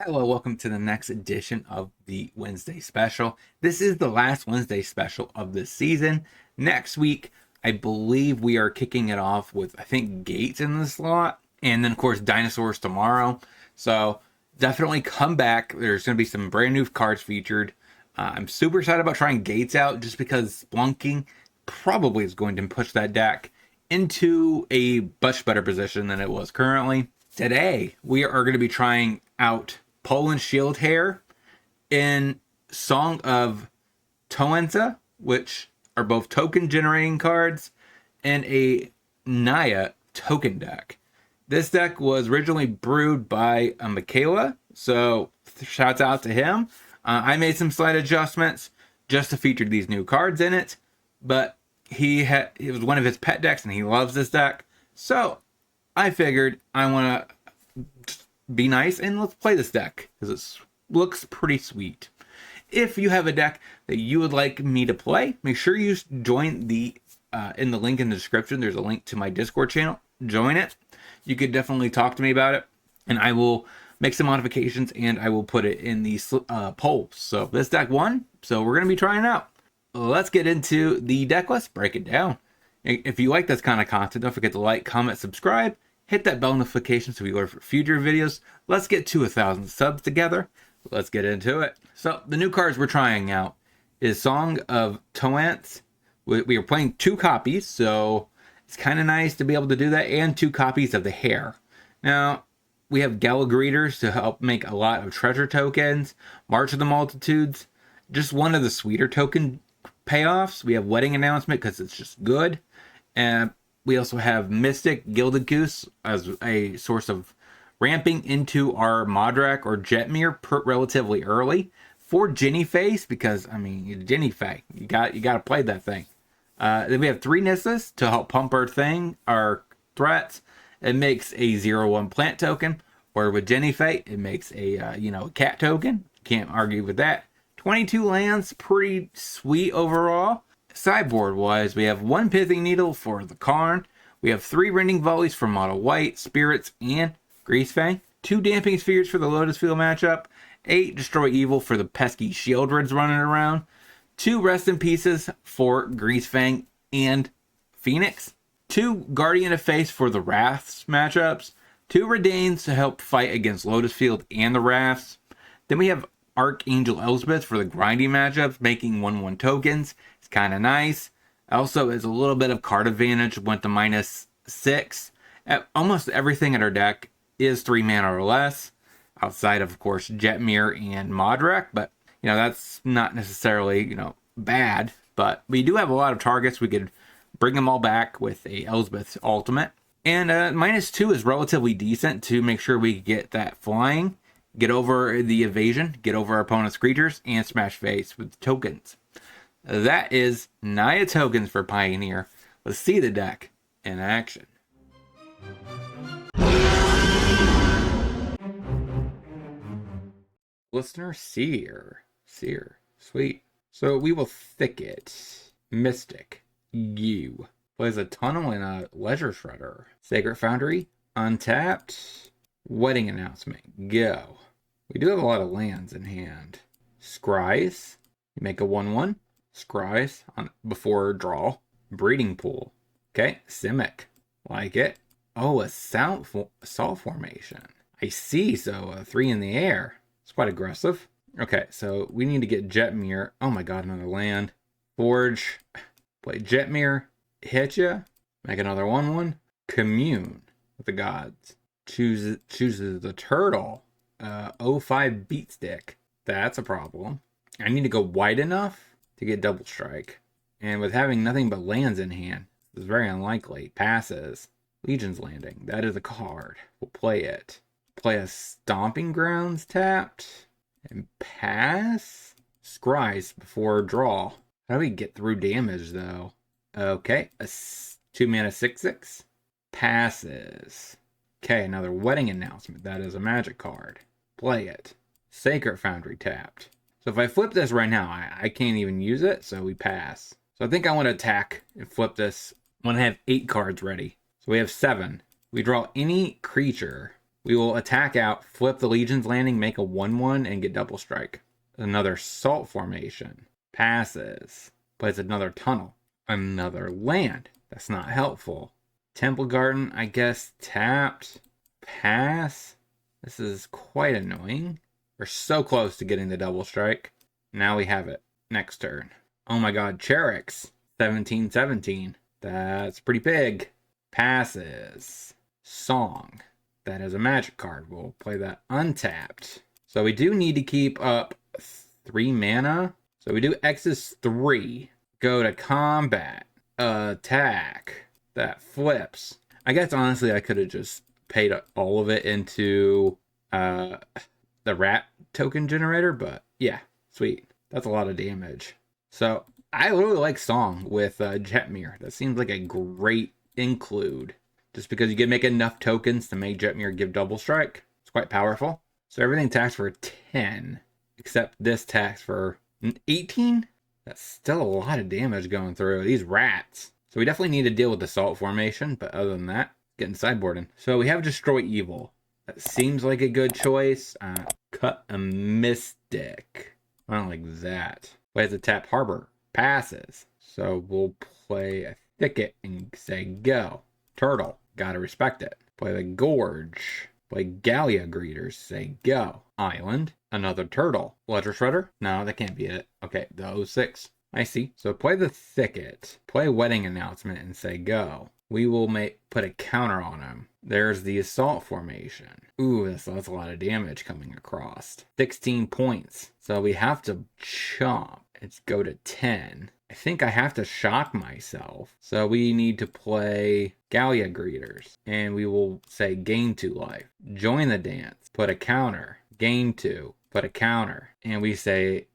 Hello, welcome to the next edition of the Wednesday special. This is the last Wednesday special of the season. Next week, I believe we are kicking it off with, I think, Gates in the slot. And then, of course, Dinosaurs tomorrow. So definitely come back. There's going to be some brand new cards featured. I'm super excited about trying Gates out just because Splunking probably is going to push that deck into a much better position than it was currently. Today, we are going to be trying out Poland Shield Hair in Song of Toenza, which are both token generating cards, and a Naya token deck. This deck was originally brewed by Michaela, so shouts out to him. I made some slight adjustments just to feature these new cards in it, but it was one of his pet decks and he loves this deck, so I figured I want to be nice and let's play this deck because it looks pretty sweet. If you have a deck that you would like me to play, make sure you join the in the link in the description. There's a link to my Discord channel. Join it. You could definitely talk to me about it, and I will make some modifications and I will put it in the polls. So this deck won, so we're gonna be trying it out. Let's get into the deck. Let's break it down. If you like this kind of content, don't forget to like, comment, subscribe. Hit that bell notification so we go for future videos. Let's get to 1,000 subs together. Let's get into it. So the new cards we're trying out is Song of Toenza. We are playing 2 copies, so it's kind of nice to be able to do that, and 2 copies of the hair. Now, we have Gala Greeters to help make a lot of treasure tokens. March of the Multitudes, just one of the sweeter token payoffs. We have Wedding Announcement because it's just good. And we also have Mystic Gilded Goose as a source of ramping into our Modrak or Jetmir relatively early. For Jenny Face, because I mean Jenny Fae, you got to play that thing. Then we have 3 Nissas to help pump our threats. It makes a 0/1 plant token, or with Jenny Fae, it makes a cat token. Can't argue with that. 22 lands, pretty sweet overall. Sideboard wise, we have 1 Pithing Needle for the Karn. We have 3 Rending Volleys for Mono White, Spirits, and Greasefang. 2 Damping Spheres for the Lotus Field matchup. 8 Destroy Evil for the pesky Shieldreds running around. 2 Rest in Pieces for Greasefang and Phoenix. 2 Guardian of Face for the Wraths matchups. 2 Redains to help fight against Lotus Field and the Wraths. Then we have Archangel Elspeth for the grinding matchups, making 1/1 tokens. It's kind of nice. Also, is a little bit of card advantage. Went to -6. Almost everything in our deck is 3 mana or less, outside of course, Jetmir and Modrak. But, that's not necessarily, bad. But we do have a lot of targets. We could bring them all back with a Elspeth ultimate. And -2 is relatively decent to make sure we get that flying, get over the evasion, get over our opponent's creatures, and smash face with tokens. That is Naya tokens for Pioneer. Let's see the deck in action. Listener Seer. Sweet. So we will Thicket. Mystic. You. Plays a Tunnel and a Leisure Shredder. Sacred Foundry. Untapped. Wedding Announcement. Go. We do have a lot of lands in hand. Scries. You make a 1/1. Scries before draw. Breeding Pool. Okay. Simic. Like it. Oh, a Salt Formation. I see. So a 3 in the air. It's quite aggressive. Okay, so we need to get Jetmir. Oh my god, another land. Forge. Play Jetmir. Hit ya. Make another 1/1. Commune with the gods. Chooses the turtle. 05 beat stick. That's a problem. I need to go wide enough to get double strike. And with having nothing but lands in hand, it's very unlikely. Passes. Legion's Landing. That is a card. We'll play it. Play a Stomping Grounds tapped. And pass. Scries before draw. How do we get through damage though? Okay. A 2 mana 6/6. Passes. Okay, another Wedding Announcement. That is a magic card. Play it. Sacred Foundry tapped. So if I flip this right now, I can't even use it, so we pass. So I think I want to attack and flip this. I want to have 8 cards ready. So we have 7. We draw any creature We will attack out, flip the Legion's Landing, make a 1/1, and get double strike. Another Salt Formation. Passes. Plays another Tunnel. Another land. That's not helpful. Temple Garden, I guess, tapped. Pass. This is quite annoying. We're so close to getting the double strike. Now we have it. Next turn. Oh my god, Cherix. 17/17. That's pretty big. Passes. Song. That is a magic card. We'll play that untapped. So we do need to keep up 3 mana. So we do X's 3. Go to combat. Attack. That flips. I guess honestly I could have just paid all of it into the rat token generator, but yeah, sweet. That's a lot of damage. So I really like Song with Jetmir. That seems like a great include. Just because you can make enough tokens to make Jetmir give double strike. It's quite powerful. So everything taxed for 10, except this tax for 18? That's still a lot of damage going through. These rats. So we definitely need to deal with the Salt Formation, but other than that, getting sideboarding. So we have Destroy Evil. That seems like a good choice. Cut a Mystic. I don't like that. Plays a Tap Harbor. Passes. So we'll play a Thicket and say go. Turtle. Gotta respect it. Play the Gorge. Play Gallia Greeters. Say go. Island. Another Turtle. Ledger Shredder? No, that can't be it. Okay, the 06. I see. So play the Thicket. Play Wedding Announcement and say go. We will put a counter on him. There's the Assault Formation. Ooh, that's a lot of damage coming across. 16 points. So we have to chomp. Let's go to 10. I think I have to shock myself. So we need to play Gallia Greeters. And we will say gain 2 life. Join the dance. Put a counter. Gain 2. Put a counter. And we say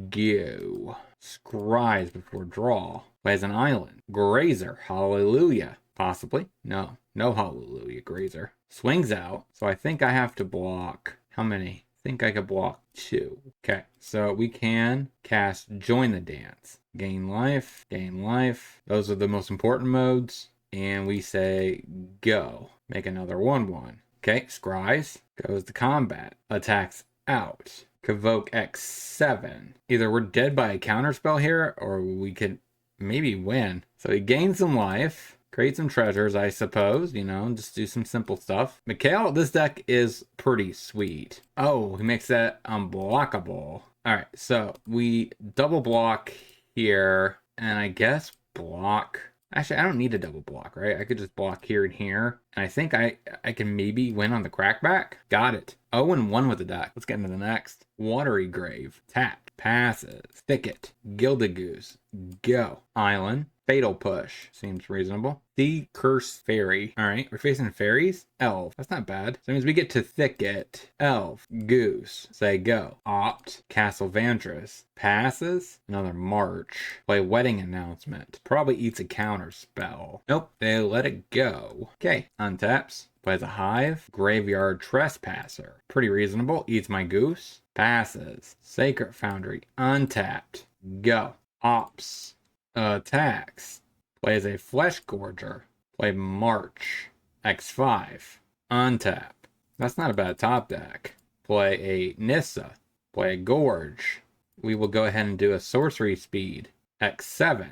go. Scries before draw. Plays an island. Grazer. Hallelujah. Possibly. No. No hallelujah. Grazer. Swings out. So I think I have to block. How many? I think I could block 2. Okay. So we can cast Join the Dance. Gain life. Gain life. Those are the most important modes. And we say go. Make another 1/1. Okay. Scries. Goes to combat. Attacks out. Convoke X7. Either we're dead by a counterspell here, or we could maybe win. So he gains some life, create some treasures, I suppose, just do some simple stuff. Mikhail, this deck is pretty sweet. Oh, he makes that unblockable. Alright, so we double block here, and I guess block. Actually, I don't need a double block, right? I could just block here and here. And I think I can maybe win on the crackback. Got it. 0-1 with the deck. Let's get into the next. Watery Grave. Tapped. Passes. Thicket. Gilded Goose. Go. Island. Fatal Push. Seems reasonable. The Cursed Fairy. Alright, we're facing fairies. Elf. That's not bad. So that means we get to Thicket. Elf. Goose. Say go. Opt. Castle Vantress. Passes. Another March. Play Wedding Announcement. Probably eats a counter spell. Nope, they let it go. Okay, untaps. Plays a Hive. Graveyard Trespasser. Pretty reasonable. Eats my goose. Passes. Sacred Foundry. Untapped. Go. Ops. Attacks. Plays a Flesh Gorger. Play March. X5. Untap. That's not a bad top deck. Play a Nissa. Play a Gorge. We will go ahead and do a Sorcery Speed. X7.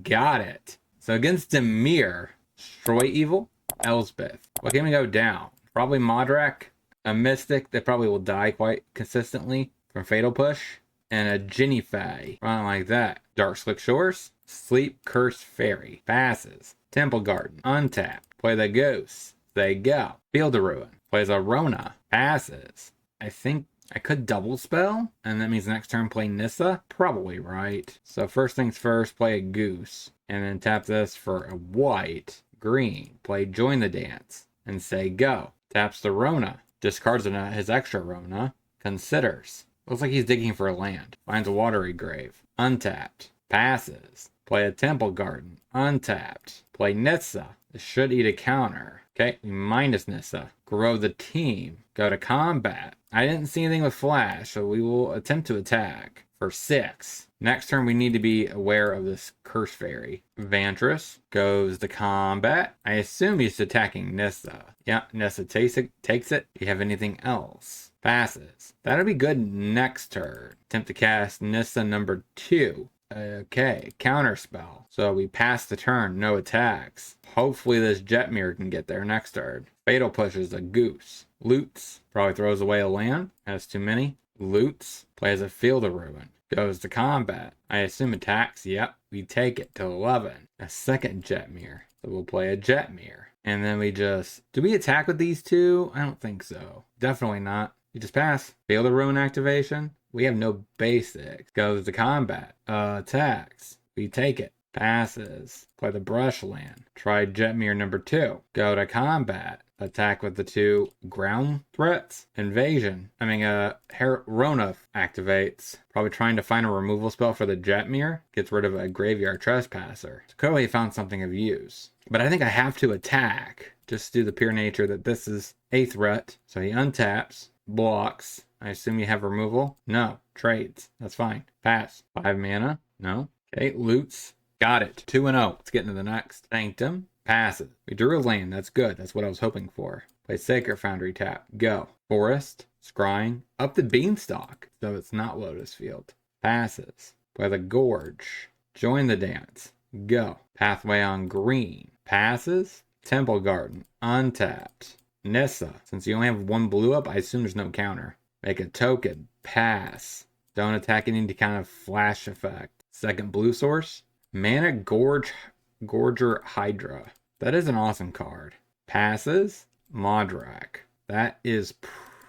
Got it. So against Demir, Destroy Evil, Elspeth. What can we go down? Probably Modrak, a Mystic that probably will die quite consistently from Fatal Push, and a Ginny Fae. Running like that. Dark Slick Shores, Sleep Cursed Fairy. Passes. Temple Garden. Untapped. Play the Goose. They go. Field of Ruin. Plays a Rona. Passes. I think I could double spell, and that means next turn play Nissa. Probably right. So first things first, play a Goose. And then tap this for a white. Green. Play Join the Dance. And say go. Taps the Rona. Discards his extra Rona. Considers. Looks like he's digging for a land. Finds a Watery Grave. Untapped. Passes. Play a Temple Garden. Untapped. Play Nissa. This should eat a counter. Okay, we minus Nissa. Grow the team. Go to combat. I didn't see anything with Flash, so we will attempt to attack. for 6. Next turn, we need to be aware of this Curse Fairy. Vantress goes to combat. I assume he's attacking Nissa. Yeah, Nissa takes it. Do you have anything else? Passes. That'll be good next turn. Attempt to cast Nissa number 2. Okay, counterspell. So we pass the turn, no attacks. Hopefully this Jetmir can get there next turn. Fatal pushes a Goose. Loots. Probably throws away a land. Has too many. Loots. Plays a Field of Ruin. Goes to combat. I assume attacks. Yep. We take it to 11. A second Jetmir. So we'll play a Jetmir. And then we just... Do we attack with these two? I don't think so. Definitely not. We just pass. Field of Ruin activation. We have no basics. Goes to combat. Attacks. We take it. Passes. Play the brush land. Try Jetmir number 2. Go to combat. Attack with the 2 ground threats. Invasion. Rona activates. Probably trying to find a removal spell for the Jetmir. Gets rid of a graveyard trespasser. So clearly he found something of use. But I think I have to attack. Just due to the pure nature that this is a threat. So he untaps. Blocks. I assume you have removal? No. Trades. That's fine. Pass. 5 mana? No. Okay. Loots. Got it. 2-0. Let's get into the next. Sanctum. Passes. We drew a land. That's good. That's what I was hoping for. Play Sacred Foundry tap. Go. Forest. Scrying. Up the Beanstalk. So it's not Lotus Field. Passes. Play the Gorge. Join the dance. Go. Pathway on green. Passes. Temple Garden. Untapped. Nissa. Since you only have 1 blue up, I assume there's no counter. Make a token. Pass. Don't attack any kind of flash effect. Second blue source. Mana Gorger Hydra. That is an awesome card. Passes. Modrak. That is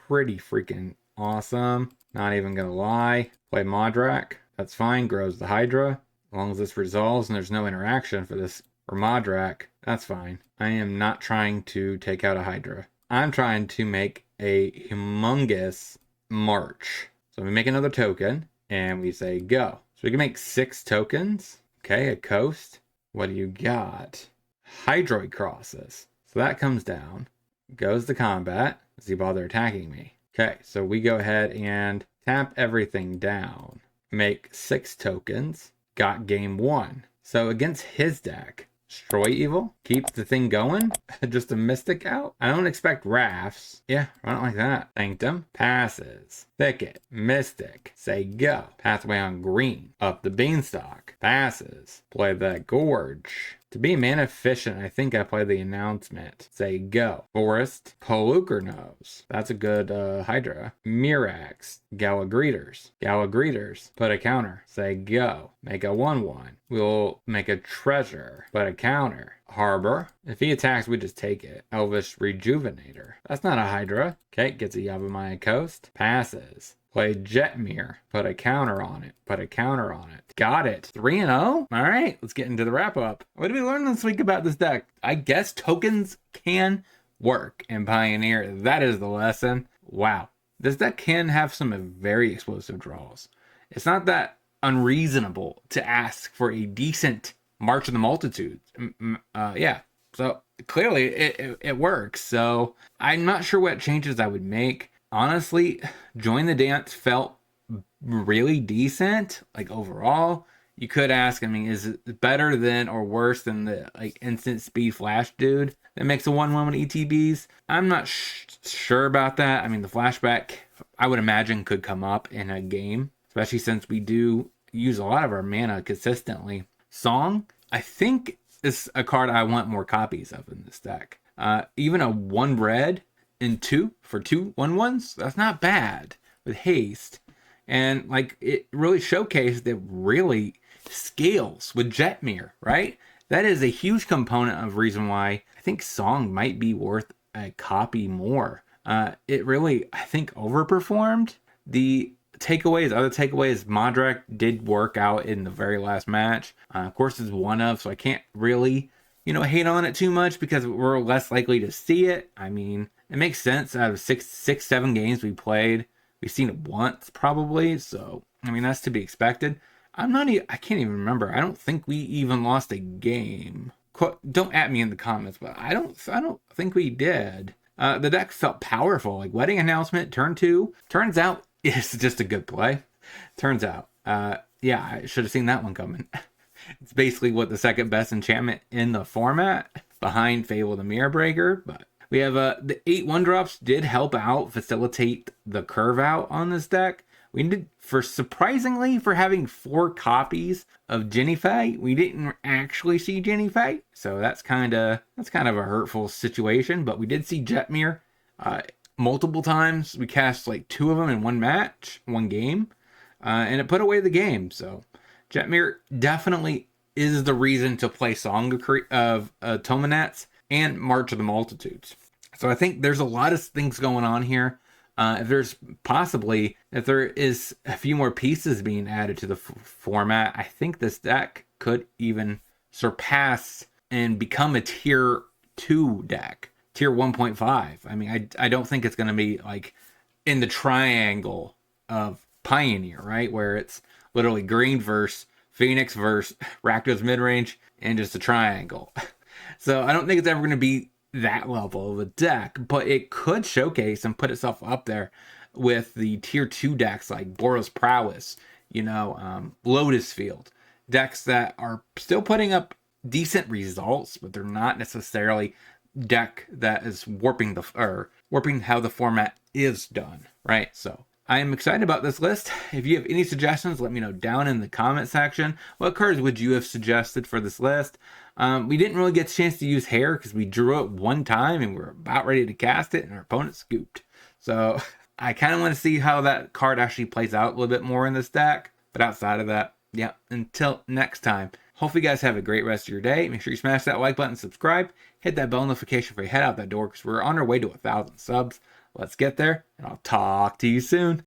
pretty freaking awesome. Not even gonna lie. Play Modrak. That's fine. Grows the Hydra. As long as this resolves and there's no interaction for this for Modrak, that's fine. I am not trying to take out a Hydra. I'm trying to make a humongous march. So we make another token and we say go. So we can make 6 tokens. Okay, a coast. What do you got? Hydroid crosses. So that comes down. Goes to combat. Does he bother attacking me? Okay, so we go ahead and tap everything down. Make 6 tokens. Got game 1. So against his deck, Destroy Evil. Keep the thing going. Just a Mystic out. I don't expect Rafts. Yeah, run it like that. Sanctum. Passes. Thicket. Mystic. Say go. Pathway on green. Up the Beanstalk. Passes. Play that Gorge. To be mana efficient, I think I play the announcement. Say go. Forest. Polluker Nose. That's a good Hydra. Mirax. Galagreeters. Galagreeters. Put a counter. Say go. Make a 1/1. We'll make a treasure. Put a counter. Harbor. If he attacks, we just take it. Elvish Rejuvenator. That's not a Hydra. Okay, gets a Yavimaya Coast. Passes. Play Jetmir. Put a counter on it. Put a counter on it. Got it. 3-0? All right, let's get into the wrap up. What did we learn this week about this deck? I guess tokens can work in Pioneer. That is the lesson. Wow. This deck can have some very explosive draws. It's not that unreasonable to ask for a decent March of the Multitudes. Yeah. So clearly it works. So I'm not sure what changes I would make. Honestly, Join the Dance felt really decent, like overall. You could ask, is it better than or worse than the instant speed flash dude that makes a 1/1 with ETBs? I'm not sure about that. The flashback, I would imagine, could come up in a game, especially since we do use a lot of our mana consistently. Song, I think, is a card I want more copies of in this deck. Even a 1 red and 2 for 2 1/1s, that's not bad with haste. And it really showcased that really scales with Jetmir, right? That is a huge component of reason why I think Song might be worth a copy more. It really, I think, overperformed. The other takeaways, Modrak did work out in the very last match. Of course, it's one of, so I can't really, hate on it too much because we're less likely to see it. It makes sense. Out of 7 games we played, we've seen it once probably. So, that's to be expected. I can't even remember. I don't think we even lost a game. Don't at me in the comments, but I don't think we did. The deck felt powerful. Wedding Announcement, turn 2. Turns out it's just a good play. Turns out. Yeah, I should have seen that one coming. It's basically what the second best enchantment in the format, behind Fable the Mirror Breaker. But we have the 8 1-drops did help out, facilitate the curve out on this deck. We did, for surprisingly, for having 4 copies of Jennifer, we didn't actually see Jennifer, so that's kind of a hurtful situation. But we did see Jetmir multiple times. We cast like 2 of them in one game, and it put away the game. So Jetmir definitely is the reason to play Song of Tomanats and March of the Multitudes. So I think there's a lot of things going on here. If there is a few more pieces being added to the format, I think this deck could even surpass and become a tier 2 deck, tier 1.5. I mean, I don't think it's going to be like in the triangle of Pioneer, right? Where it's literally green versus Phoenix versus Rakdos midrange and just a triangle. So I don't think it's ever going to be that level of a deck, but it could showcase and put itself up there with the tier 2 decks like Boros Prowess, Lotus Field, decks that are still putting up decent results, but they're not necessarily deck that is warping how the format is done, right? So I am excited about this list. If you have any suggestions, let me know down in the comment section. What cards would you have suggested for this list? We didn't really get a chance to use Hair because we drew it one time and we were about ready to cast it and our opponent scooped. So I kind of want to see how that card actually plays out a little bit more in this deck. But outside of that, yeah, until next time, hopefully you guys have a great rest of your day. Make sure you smash that like button, subscribe, hit that bell notification before you head out that door because we're on our way to 1,000 subs. Let's get there, and I'll talk to you soon.